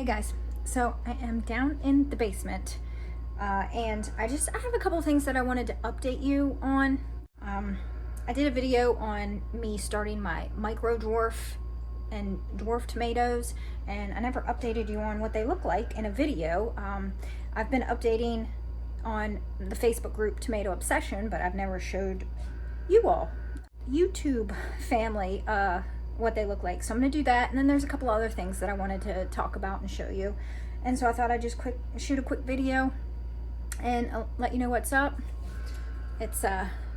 Hey guys, so I am down in the basement and I have a couple of things that I wanted to update you on. I did a video on me starting my micro dwarf and dwarf tomatoes, and I never updated you on what they look like in a video. I've been updating on the Facebook group Tomato Obsession, but I've never showed you all, YouTube family, what they look like. So I'm gonna do that, and then there's a couple other things that I wanted to talk about and show you, and so I thought I'd just shoot a quick video and let you know what's up. It's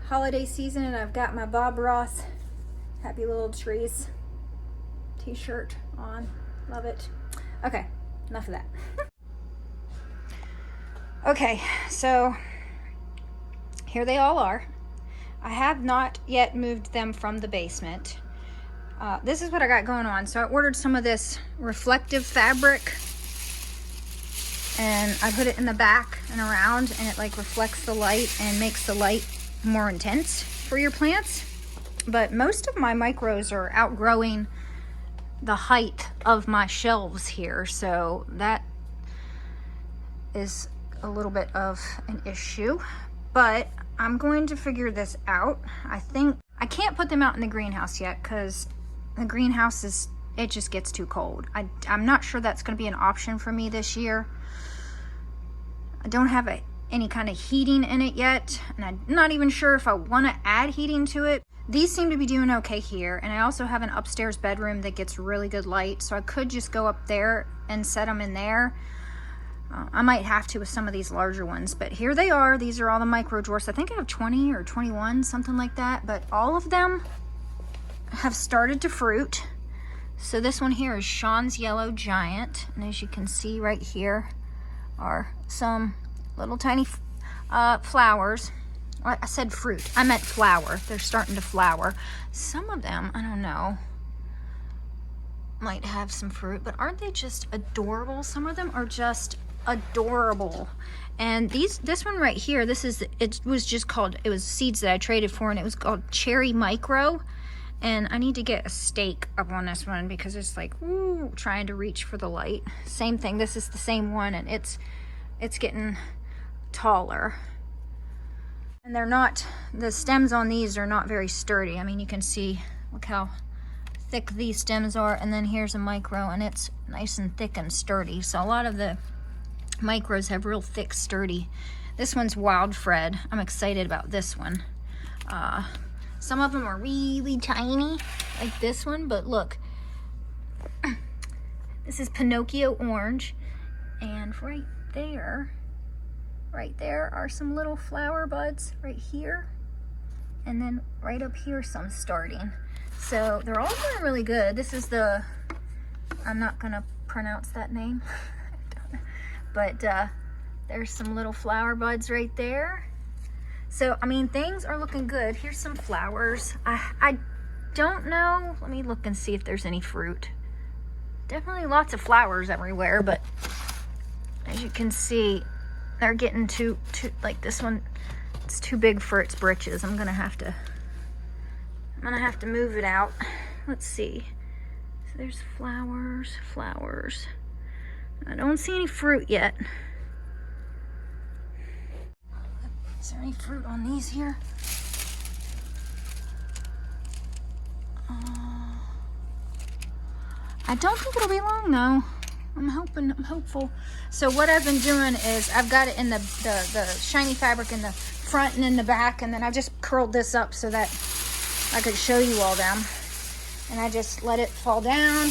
holiday season and I've got my Bob Ross Happy Little Trees t-shirt on. Love it. Okay, enough of that. Okay, so here they all are. I have not yet moved them from the basement. This is what I got going on. So I ordered some of this reflective fabric and I put it in the back and around, and it like reflects the light and makes the light more intense for your plants. But most of my micros are outgrowing the height of my shelves here, so that is a little bit of an issue, but I'm going to figure this out. I think I can't put them out in the greenhouse yet because the greenhouse it just gets too cold. I'm not sure that's going to be an option for me this year. I don't have any kind of heating in it yet, and I'm not even sure if I want to add heating to it. These seem to be doing okay here, and I also have an upstairs bedroom that gets really good light, so I could just go up there and set them in there. I might have to with some of these larger ones, but here they are. These are all the micro drawers. I think I have 20 or 21, something like that, but all of them have started to fruit. So this one here is Sean's Yellow Giant, and as you can see right here are some little tiny flowers. I said fruit, I meant flower. They're starting to flower. Some of them, I don't know, might have some fruit, but aren't they just adorable? Some of them are just adorable. And this one right here, it was seeds that I traded for, and it was called Cherry Micro. And I need to get a stake up on this one because it's like, ooh, trying to reach for the light. Same thing, this is the same one, and it's getting taller. And the stems on these are not very sturdy. I mean, you can see, look how thick these stems are, and then here's a micro, and it's nice and thick and sturdy. So a lot of the micros have real thick, sturdy. This one's Wild Fred. I'm excited about this one. Some of them are really tiny, like this one, but look. This is Pinocchio Orange, and right there are some little flower buds right here, and then right up here some starting. So they're all doing really good. This is I'm not gonna pronounce that name, but there's some little flower buds right there. So, I mean, things are looking good. Here's some flowers. I don't know. Let me look and see if there's any fruit. Definitely lots of flowers everywhere, but as you can see, they're getting too like this one, it's too big for its britches. I'm gonna have to move it out. Let's see. So there's flowers. I don't see any fruit yet. Is there any fruit on these here? I don't think it'll be long though. I'm hopeful. So what I've been doing is I've got it in the shiny fabric in the front and in the back, and then I just curled this up so that I could show you all them. And I just let it fall down.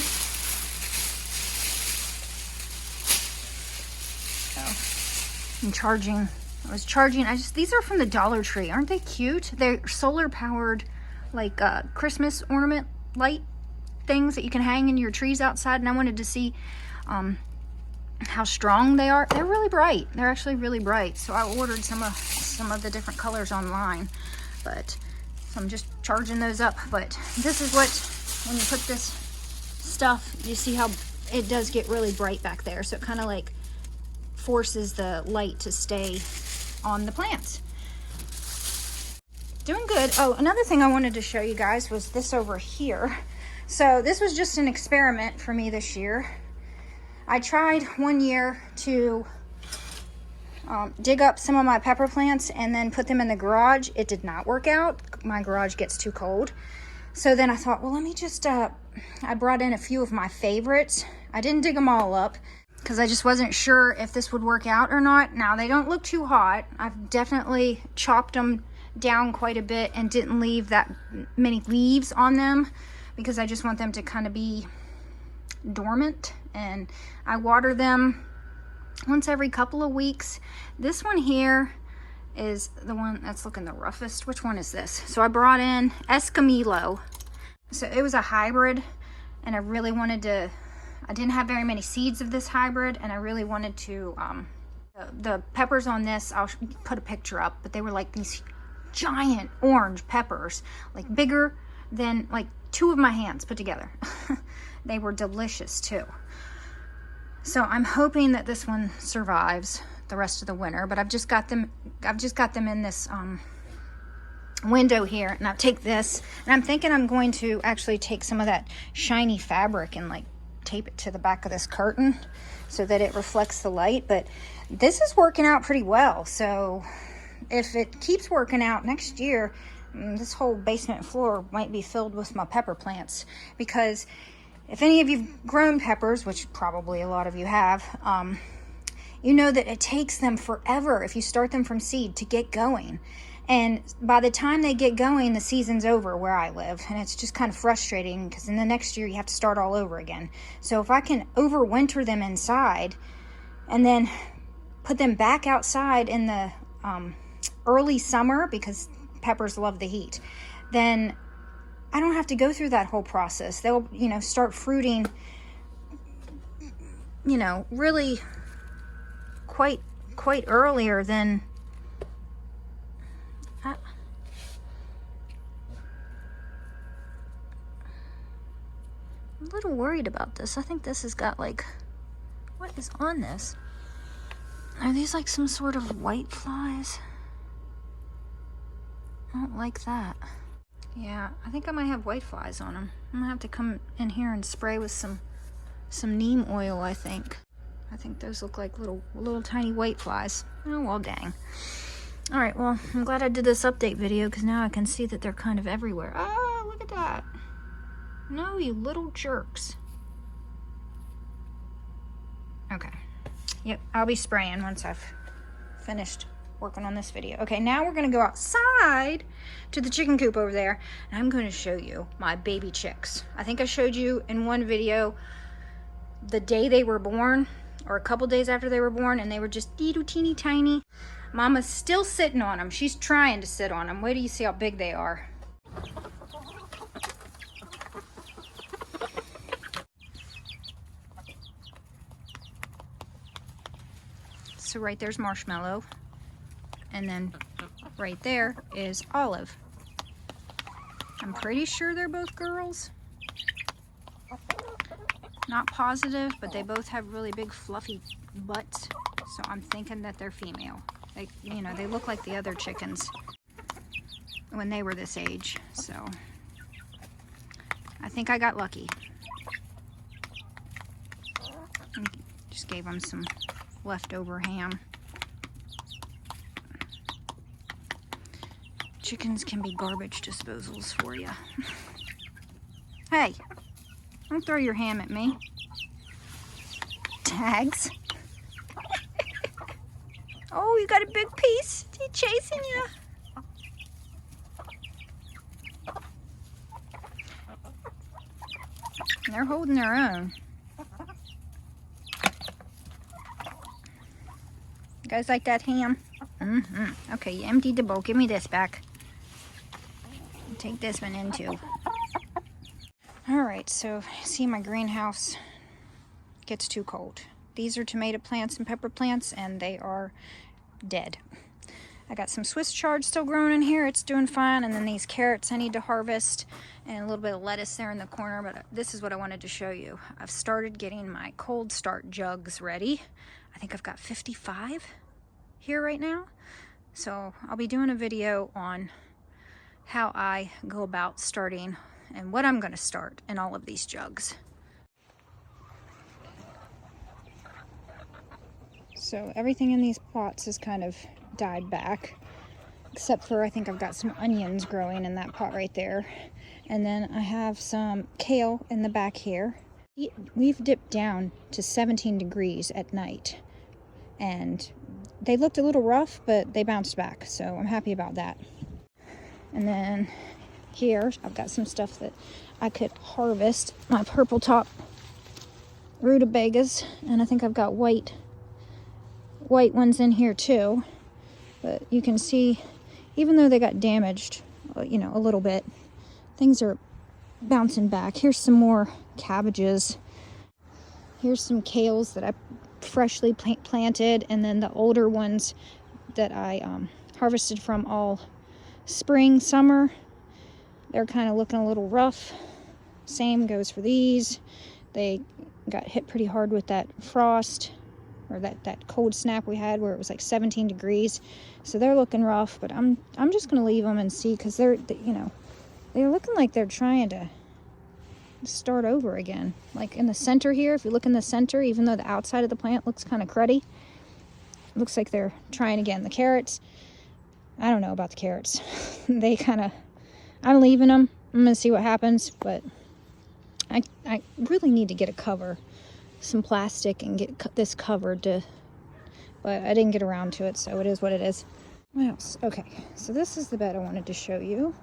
So I'm charging. These are from the Dollar Tree. Aren't they cute? They're solar powered, like Christmas ornament light things that you can hang in your trees outside. And I wanted to see how strong they are. They're really bright. They're actually really bright. So I ordered some of the different colors online, but so I'm just charging those up. But this is what, when you put this stuff, you see how it does get really bright back there. So it kind of like forces the light to stay on the plants. Doing good. Oh, another thing I wanted to show you guys was this over here. So this was just an experiment for me this year. I tried one year to dig up some of my pepper plants and then put them in the garage. It did not work out. My garage gets too cold. So then I thought, well, let me just, I brought in a few of my favorites. I didn't dig them all up because I just wasn't sure if this would work out or not. Now, they don't look too hot. I've definitely chopped them down quite a bit and didn't leave that many leaves on them because I just want them to kind of be dormant. And I water them once every couple of weeks. This one here is the one that's looking the roughest. Which one is this? So I brought in Escamillo. So it was a hybrid, and I really wanted to, I didn't have very many seeds of this hybrid, and I really wanted to, the peppers on this, I'll put a picture up, but they were like these giant orange peppers, like bigger than like 2 of my hands put together. They were delicious too. So I'm hoping that this one survives the rest of the winter, but I've just got them in this window here, and I'll take this, and I'm thinking I'm going to actually take some of that shiny fabric and like tape it to the back of this curtain so that it reflects the light. But this is working out pretty well, so if it keeps working out next year, this whole basement floor might be filled with my pepper plants. Because if any of you've grown peppers, which probably a lot of you have, you know that it takes them forever if you start them from seed to get going. And by the time they get going, the season's over where I live. And it's just kind of frustrating because in the next year you have to start all over again. So if I can overwinter them inside and then put them back outside in the early summer, because peppers love the heat, then I don't have to go through that whole process. They'll, you know, start fruiting, you know, really quite earlier than I'm a little worried about this. I think this has got like, what is on this? Are these like some sort of white flies? I don't like that. Yeah, I think I might have white flies on them. I'm gonna have to come in here and spray with some neem oil, I think. I think those look like little tiny white flies. Oh, well, dang. All right, well, I'm glad I did this update video because now I can see that they're kind of everywhere. Oh, look at that. No, you little jerks. Okay. Yep, I'll be spraying once I've finished working on this video. Okay, now we're gonna go outside to the chicken coop over there, and I'm going to show you my baby chicks. I think I showed you in one video the day they were born, or a couple days after they were born, and they were just little teeny tiny. Mama's still sitting on them. She's trying to sit on them. Wait till you see how big they are. So right there's Marshmallow, and then right there is Olive. I'm pretty sure they're both girls. Not positive, but they both have really big fluffy butts, so I'm thinking that they're female. They, you know, they look like the other chickens when they were this age, so I think I got lucky. Just gave them some leftover ham. Chickens can be garbage disposals for you. Hey, don't throw your ham at me. Tags. Oh, you got a big piece? Is he chasing you? They're holding their own. You guys like that ham? Mm-hmm. Okay, you emptied the bowl. Give me this back. Take this one in too. Alright, so see, my greenhouse gets too cold. These are tomato plants and pepper plants, and they are dead. I got some Swiss chard still growing in here. It's doing fine. And then these carrots I need to harvest, and a little bit of lettuce there in the corner. But this is what I wanted to show you. I've started getting my cold start jugs ready. I think I've got 55 here right now. So I'll be doing a video on how I go about starting and what I'm going to start in all of these jugs. So everything in these pots has kind of died back, except for I think I've got some onions growing in that pot right there. And then I have some kale in the back here. We've dipped down to 17 degrees at night, and they looked a little rough, but they bounced back, so I'm happy about that. And then here I've got some stuff that I could harvest. My purple top rutabagas, and I think I've got white ones in here too. But you can see, even though they got damaged, you know, a little bit, things are bouncing back. Here's some more cabbages. Here's some kales that I freshly planted, and then the older ones that I harvested from all spring, summer. They're kind of looking a little rough. Same goes for these. They got hit pretty hard with that frost, or that cold snap we had where it was like 17 degrees. So they're looking rough, but I'm just gonna leave them and see, because they're, you know, they're looking like they're trying to start over again. Like in the center here, if you look in the center, even though the outside of the plant looks kind of cruddy, it looks like they're trying again. The carrots, I don't know about the carrots. They kind of, I'm leaving them. I'm gonna see what happens, but I really need to get a cover, some plastic, and get this covered but I didn't get around to it, so it is what it is. What else? Okay, so this is the bed I wanted to show you.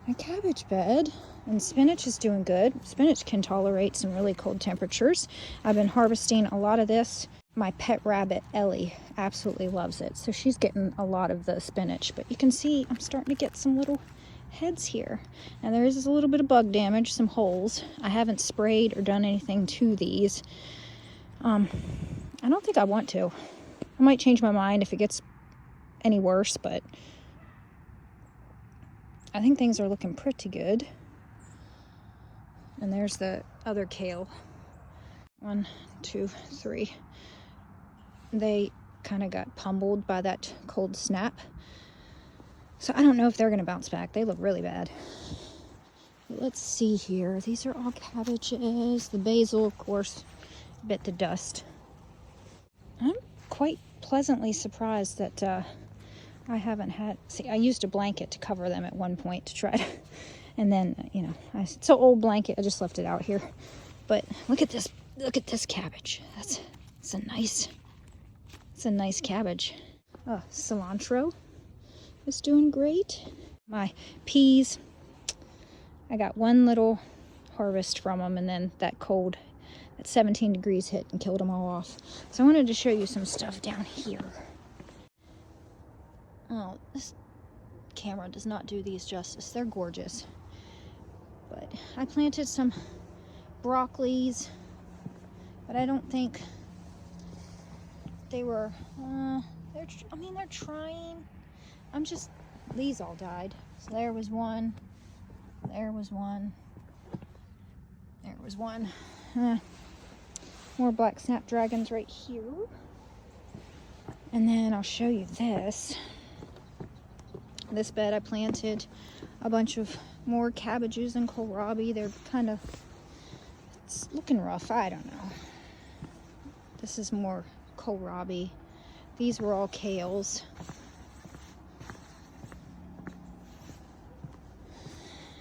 My cabbage bed, and spinach is doing good. Spinach can tolerate some really cold temperatures. I've been harvesting a lot of this. My pet rabbit, Ellie, absolutely loves it, so she's getting a lot of the spinach. But you can see I'm starting to get some little heads here. And there is a little bit of bug damage, some holes. I haven't sprayed or done anything to these. I don't think I want to. I might change my mind if it gets any worse, but I think things are looking pretty good. And there's the other kale. 1, 2, 3. They kind of got pummeled by that cold snap. So I don't know if they're going to bounce back. They look really bad. But let's see here. These are all cabbages. The basil, of course, bit the dust. I'm quite pleasantly surprised that I haven't had... See, I used a blanket to cover them at one point to try to... And then, you know, it's an old blanket. I just left it out here. But look at this. Look at this cabbage. It's a nice cabbage. Oh, cilantro is doing great. My peas, I got one little harvest from them, and then that 17 degrees hit and killed them all off. So I wanted to show you some stuff down here. Oh, this camera does not do these justice. They're gorgeous. But I planted some broccolis, but I don't think they were, they're trying. These all died. So there was one, there was one, there was one. More black snapdragons right here. And then I'll show you this. This bed I planted a bunch of more cabbages and kohlrabi. They're kind of, it's looking rough. I don't know. This is more kohlrabi. These were all kales.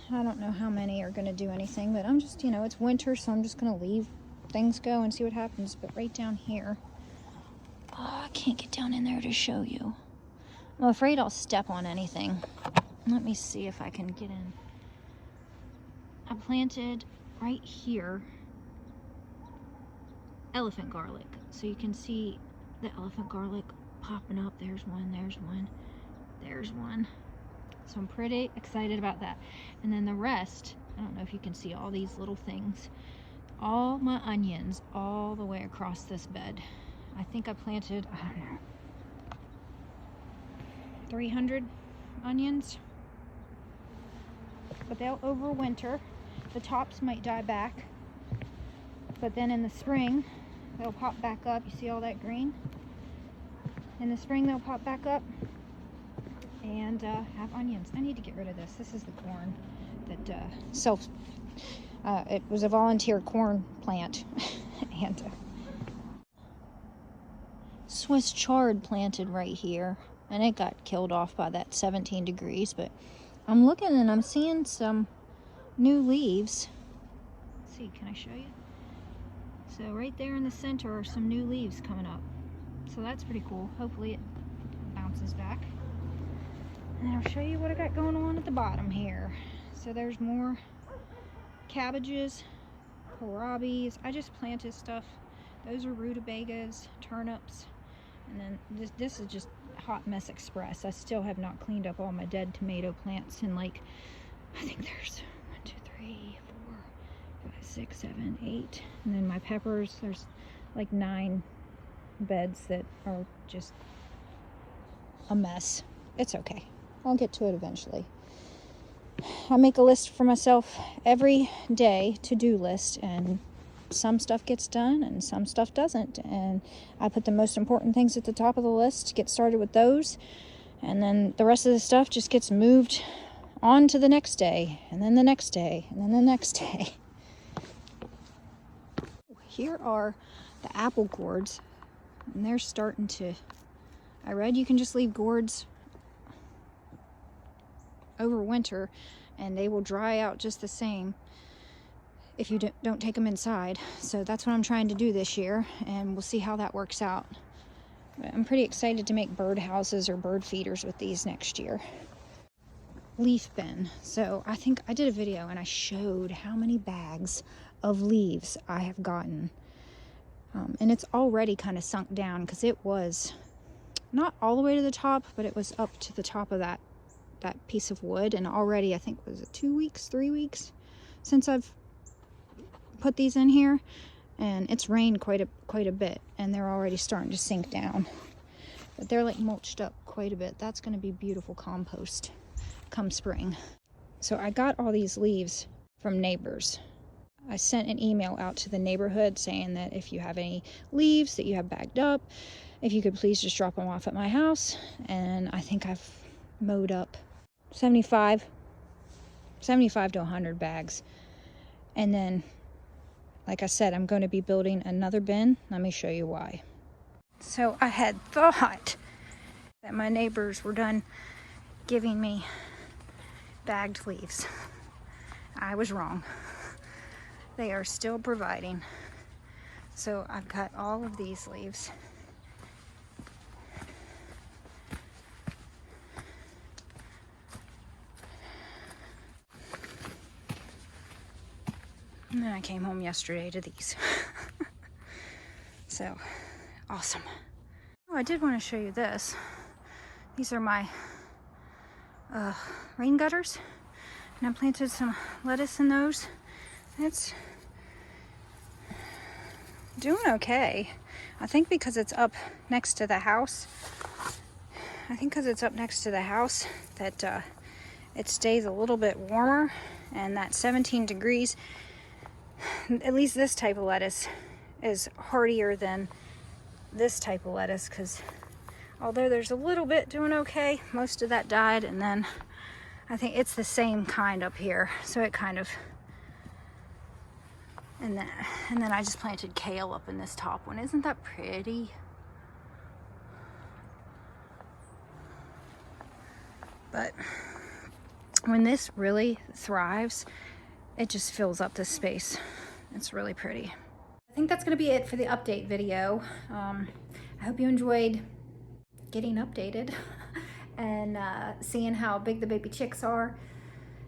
I don't know how many are going to do anything, but I'm just, you know, it's winter, so I'm just going to leave things go and see what happens. But right down here, oh, I can't get down in there to show you. I'm afraid I'll step on anything. Let me see if I can get in. I planted right here elephant garlic. So you can see the elephant garlic popping up. There's one, there's one, there's one. So I'm pretty excited about that. And then the rest, I don't know if you can see all these little things. All my onions all the way across this bed. I think I planted, I don't know, 300 onions. But they'll overwinter. The tops might die back. But then in the spring, they'll pop back up. You see all that green? In the spring, they'll pop back up and have onions. I need to get rid of this. This is the corn that it was a volunteer corn plant. And Swiss chard planted right here, and it got killed off by that 17 degrees, but I'm looking and I'm seeing some new leaves. Let's see, can I show you? So right there in the center are some new leaves coming up. So that's pretty cool. Hopefully it bounces back. And I'll show you what I got going on at the bottom here. So there's more cabbages, kohlrabis. I just planted stuff. Those are rutabagas, turnips. And then this is just Hot Mess Express. I still have not cleaned up all my dead tomato plants. And like, I think there's 1, 2, 3, 4, 5, 6, 7, 8. And then my peppers, there's like 9 beds that are just a mess. It's okay. I'll get to it eventually. I make a list for myself every day, to-do list, and some stuff gets done and some stuff doesn't. And I put the most important things at the top of the list, get started with those, and then the rest of the stuff just gets moved on to the next day, and then the next day, and then the next day. Here are the apple gourds, and they're starting to, I read you can just leave gourds over winter and they will dry out just the same if you don't take them inside. So that's what I'm trying to do this year, and we'll see how that works out. But I'm pretty excited to make bird houses or bird feeders with these next year. Leaf bin. So I think I did a video and I showed how many bags of leaves I have gotten. And it's already kind of sunk down because it was not all the way to the top, but it was up to the top of that piece of wood. And already, I think, was it 2 weeks, 3 weeks since I've put these in here, and it's rained quite a bit, and they're already starting to sink down. But they're like mulched up quite a bit. That's going to be beautiful compost come spring. So I got all these leaves from neighbors. I sent an email out to the neighborhood saying that if you have any leaves that you have bagged up, if you could please just drop them off at my house. And I think I've mowed up 75 to 100 bags. And then, like I said, I'm going to be building another bin. Let me show you why. So I had thought that my neighbors were done giving me bagged leaves. I was wrong. They are still providing. So I've got all of these leaves. And then I came home yesterday to these. So, awesome. Oh, I did want to show you this. These are my rain gutters. And I planted some lettuce in those. It's doing okay. I think because it's up next to the house. That it stays a little bit warmer. And that 17 degrees, at least this type of lettuce, is hardier than this type of lettuce, because although there's a little bit doing okay, most of that died. And then I think it's the same kind up here, so it kind of, and then I just planted kale up in this top one. Isn't that pretty? But when this really thrives, it just fills up this space. It's really pretty. I think that's going to be it for the update video. I hope you enjoyed getting updated and seeing how big the baby chicks are.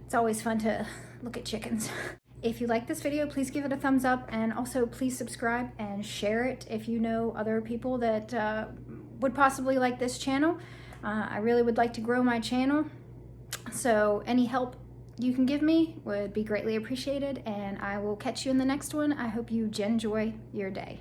It's always fun to look at chickens. If you like this video, please give it a thumbs up, and also please subscribe and share it if you know other people that would possibly like this channel. I really would like to grow my channel, so any help you can give me would be greatly appreciated, and I will catch you in the next one. I hope you enjoy your day.